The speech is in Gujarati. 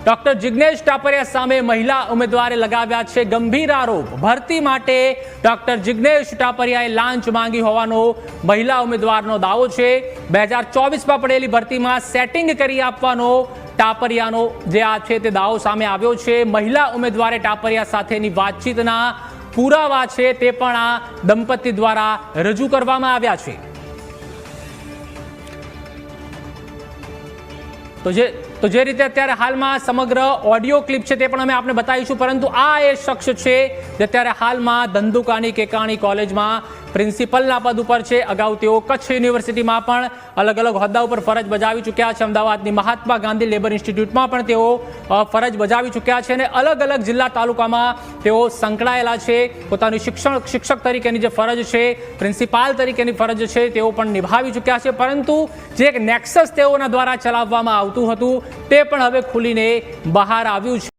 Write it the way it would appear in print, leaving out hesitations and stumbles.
ડોક્ટર જિગ્નેશ ટાપરિયા સામે મહિલા ઉમેદવારે લગાવ્યા છે ગંભીર આરોપ। ભરતી માટે ડોક્ટર જિગ્નેશ ટાપરિયાએ લાંચ માંગી હોવાનો મહિલા ઉમેદવારનો દાવો છે। 2024માં પડેલી ભરતીમાં સેટિંગ કરી આપવાનો ટાપરિયાનો જે આ છે તે દાવો સામે આવ્યો છે। મહિલા ઉમેદવારે ટાપરિયા સાથેની વાતચીતના પુરાવા છે તે પણ આ દંપતી દ્વારા રજૂ કરવામાં આવ્યા છે। તો જે રીતે અત્યારે હાલમાં સમગ્ર ઓડિયો ક્લિપ છે તે પણ અમે આપને બતાવીશું, પરંતુ આ એ શખ્સ છે જે અત્યારે હાલમાં ધંધુકાની કેકાણી કોલેજમાં પ્રિન્સિપલના પદ ઉપર છે। અગાઉ તેઓ કચ્છ યુનિવર્સિટીમાં પણ અલગ અલગ હોદ્દા ઉપર ફરજ બજાવી ચૂક્યા છે। અમદાવાદની મહાત્મા ગાંધી લેબર ઇન્સ્ટિટ્યૂટમાં પણ તેઓ ફરજ બજાવી ચૂક્યા છે અને અલગ અલગ જિલ્લા તાલુકામાં તેઓ સંકળાયેલા છે। પોતાની શિક્ષક તરીકેની જે ફરજ છે, પ્રિન્સિપાલ તરીકેની ફરજ છે તેઓ પણ નિભાવી ચૂક્યા છે, પરંતુ જે એક નેક્સસ તેઓના દ્વારા ચલાવવામાં આવતું હતું તે પણ હવે ખુલીને બહાર આવ્યું છે।